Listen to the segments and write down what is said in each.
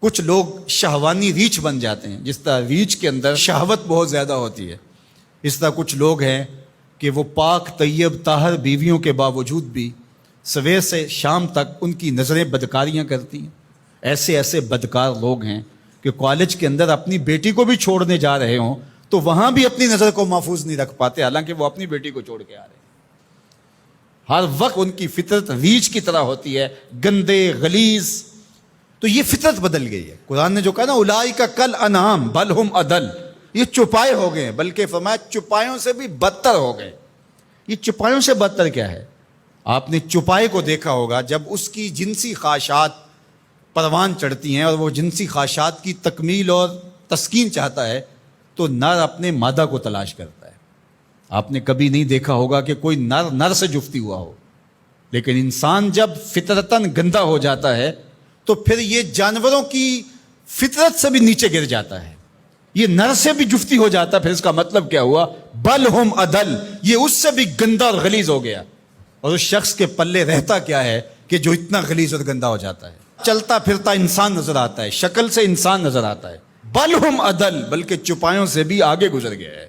کچھ لوگ شہوانی ریچھ بن جاتے ہیں، جس طرح ریچھ کے اندر شہوت بہت زیادہ ہوتی ہے، اس طرح کچھ لوگ ہیں کہ وہ پاک طیب طاہر بیویوں کے باوجود بھی سویر سے شام تک ان کی نظریں بدکاریاں کرتی ہیں۔ ایسے ایسے بدکار لوگ ہیں کہ کالج کے اندر اپنی بیٹی کو بھی چھوڑنے جا رہے ہوں تو وہاں بھی اپنی نظر کو محفوظ نہیں رکھ پاتے، حالانکہ وہ اپنی بیٹی کو چھوڑ کے آ رہے ہیں۔ ہر وقت ان کی فطرت ریچھ کی طرح ہوتی ہے، گندے غلیظ۔ تو یہ فطرت بدل گئی ہے۔ قرآن نے جو کہا نا اولئک کالانعام بل ہم اضل، یہ چوپائے ہو گئے، بلکہ فرمایا چوپایوں سے بھی بدتر ہو گئے۔ یہ چوپایوں سے بدتر کیا ہے؟ آپ نے چوپائے کو دیکھا ہوگا، جب اس کی جنسی خواہشات پروان چڑھتی ہیں اور وہ جنسی خواہشات کی تکمیل اور تسکین چاہتا ہے تو نر اپنے مادہ کو تلاش کرتا ہے۔ آپ نے کبھی نہیں دیکھا ہوگا کہ کوئی نر سے جفتی ہوا ہو، لیکن انسان جب فطرتاً گندا ہو جاتا ہے تو پھر یہ جانوروں کی فطرت سے بھی نیچے گر جاتا ہے، یہ نر سے بھی جفتی ہو جاتا ہے۔ پھر اس کا مطلب کیا ہوا؟ بل ہم اضل، یہ اس سے بھی گندا اور غلیظ ہو گیا۔ اور اس شخص کے پلے رہتا کیا ہے کہ جو اتنا غلیظ اور گندا ہو جاتا ہے؟ چلتا پھرتا انسان نظر آتا ہے، شکل سے انسان نظر آتا ہے، بل ہم اضل، بلکہ چوپایوں سے بھی آگے گزر گیا ہے،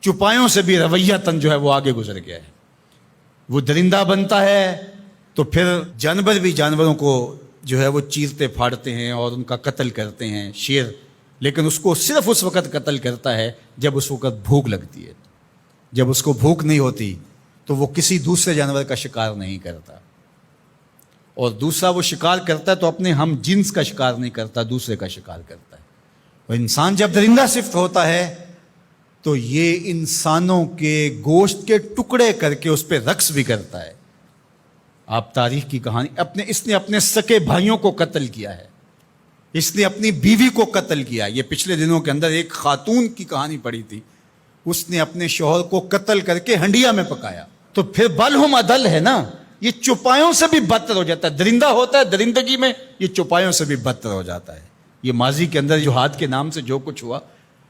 چوپایوں سے بھی رویتاً جو ہے وہ آگے گزر گیا ہے۔ وہ درندہ بنتا ہے تو پھر جانور بھی جانوروں کو جو ہے وہ چیرتے پھاڑتے ہیں اور ان کا قتل کرتے ہیں، شیر، لیکن اس کو صرف اس وقت قتل کرتا ہے جب اس وقت بھوک لگتی ہے۔ جب اس کو بھوک نہیں ہوتی تو وہ کسی دوسرے جانور کا شکار نہیں کرتا، اور دوسرا وہ شکار کرتا ہے تو اپنے ہم جنس کا شکار نہیں کرتا، دوسرے کا شکار کرتا ہے۔ اور انسان جب درندہ صفت ہوتا ہے تو یہ انسانوں کے گوشت کے ٹکڑے کر کے اس پہ رقص بھی کرتا ہے۔ آپ تاریخ کی کہانی، اس نے اپنے سکے بھائیوں کو قتل کیا ہے، اس نے اپنی بیوی کو قتل کیا۔ یہ پچھلے دنوں کے اندر ایک خاتون کی کہانی پڑھی تھی، اس نے اپنے شوہر کو قتل کر کے ہنڈیا میں پکایا۔ تو پھر بل ہم اضل ہے نا، یہ چوپایوں سے بھی بدتر ہو جاتا ہے۔ درندہ ہوتا ہے درندگی میں، یہ چوپایوں سے بھی بدتر ہو جاتا ہے۔ یہ ماضی کے اندر جہاد کے نام سے جو کچھ ہوا،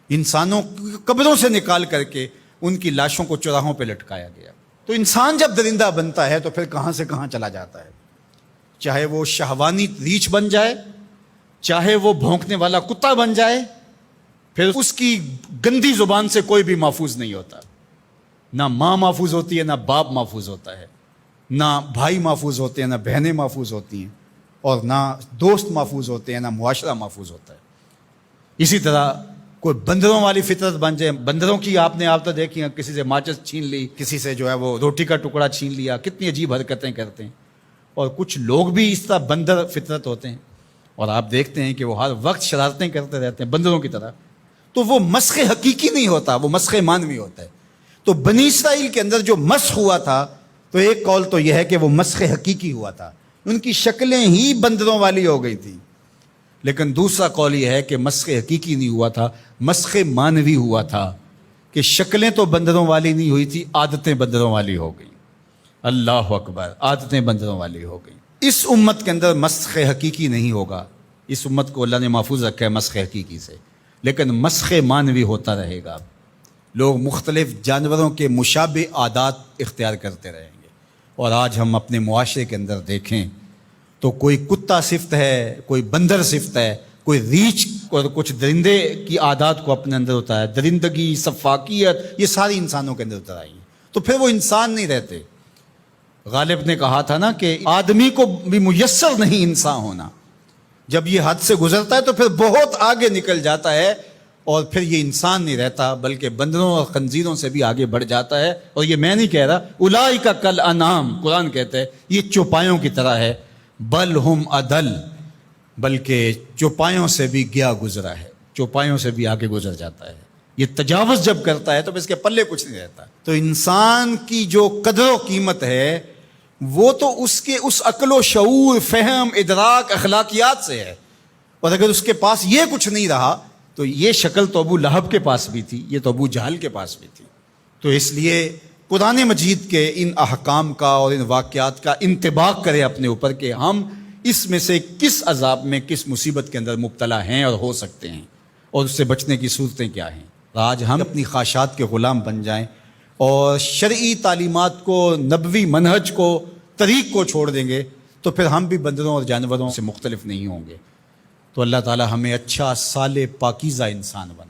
انسانوں کی قبروں سے نکال کر کے ان کی لاشوں کو چوراہوں پہ لٹکایا گیا۔ تو انسان جب درندہ بنتا ہے تو پھر کہاں سے کہاں چلا جاتا ہے، چاہے وہ شہوانی ریچھ بن جائے، چاہے وہ بھونکنے والا کتا بن جائے، پھر اس کی گندی زبان سے کوئی بھی محفوظ نہیں ہوتا۔ نہ ماں محفوظ ہوتی ہے، نہ باپ محفوظ ہوتا ہے، نہ بھائی محفوظ ہوتے ہیں، نہ بہنیں محفوظ ہوتی ہیں، اور نہ دوست محفوظ ہوتے ہیں، نہ معاشرہ محفوظ ہوتا ہے۔ اسی طرح کوئی بندروں والی فطرت بن جائے، بندروں کی آپ نے تو دیکھی ہیں، کسی سے ماچس چھین لی، کسی سے جو ہے وہ روٹی کا ٹکڑا چھین لیا، کتنی عجیب حرکتیں کرتے ہیں۔ اور کچھ لوگ بھی اس طرح بندر فطرت ہوتے ہیں، اور آپ دیکھتے ہیں کہ وہ ہر وقت شرارتیں کرتے رہتے ہیں بندروں کی طرح۔ تو وہ مسخ حقیقی نہیں ہوتا، وہ مسخ مانوی ہوتا ہے۔ تو بنی اسرائیل کے اندر جو مسخ ہوا تھا، تو ایک قول تو یہ ہے کہ وہ مسخ حقیقی ہوا تھا، ان کی شکلیں ہی بندروں والی ہو گئی تھی۔ لیکن دوسرا قول یہ ہے کہ مسخ حقیقی نہیں ہوا تھا، مسخ مانوی ہوا تھا، کہ شکلیں تو بندروں والی نہیں ہوئی تھی، عادتیں بندروں والی ہو گئی۔ اللہ اکبر، عادتیں بندروں والی ہو گئی۔ اس امت کے اندر مسخ حقیقی نہیں ہوگا، اس امت کو اللہ نے محفوظ رکھا ہے مسخ حقیقی سے، لیکن مسخ مانوی ہوتا رہے گا۔ لوگ مختلف جانوروں کے مشابہ عادات اختیار کرتے رہیں گے۔ اور آج ہم اپنے معاشرے کے اندر دیکھیں تو کوئی کتا صفت ہے، کوئی بندر صفت ہے، کوئی ریچھ اور کچھ درندے کی عادات کو اپنے اندر ہوتا ہے، درندگی، سفاکیت، یہ ساری انسانوں کے اندر اتر آئی ہیں۔ تو پھر وہ انسان نہیں رہتے۔ غالب نے کہا تھا نا کہ آدمی کو بھی میسر نہیں انسان ہونا، جب یہ حد سے گزرتا ہے تو پھر بہت آگے نکل جاتا ہے، اور پھر یہ انسان نہیں رہتا بلکہ بندروں اور خنزیروں سے بھی آگے بڑھ جاتا ہے۔ اور یہ میں نہیں کہہ رہا، اولئک کالانعام، قرآن کہتا ہے یہ چوپایوں کی طرح ہے، بل ہم اضل، بلکہ چوپایوں سے بھی گیا گزرا ہے، چوپایوں سے بھی آگے گزر جاتا ہے۔ یہ تجاوز جب کرتا ہے تو اس کے پلے کچھ نہیں رہتا۔ تو انسان کی جو قدر و قیمت ہے وہ تو اس کے اس عقل و شعور، فہم، ادراک، اخلاقیات سے ہے، اور اگر اس کے پاس یہ کچھ نہیں رہا تو یہ شکل تو ابو لہب کے پاس بھی تھی، یہ تو ابو جہل کے پاس بھی تھی۔ تو اس لیے قرآن مجید کے ان احکام کا اور ان واقعات کا انطباق کرے اپنے اوپر کہ ہم اس میں سے کس عذاب میں، کس مصیبت کے اندر مبتلا ہیں اور ہو سکتے ہیں، اور اس سے بچنے کی صورتیں کیا ہیں۔ آج ہم اپنی خواہشات کے غلام بن جائیں اور شرعی تعلیمات کو، نبوی منہج کو، طریق کو چھوڑ دیں گے تو پھر ہم بھی بندروں اور جانوروں سے مختلف نہیں ہوں گے۔ تو اللہ تعالی ہمیں اچھا صالح پاکیزہ انسان بنائے.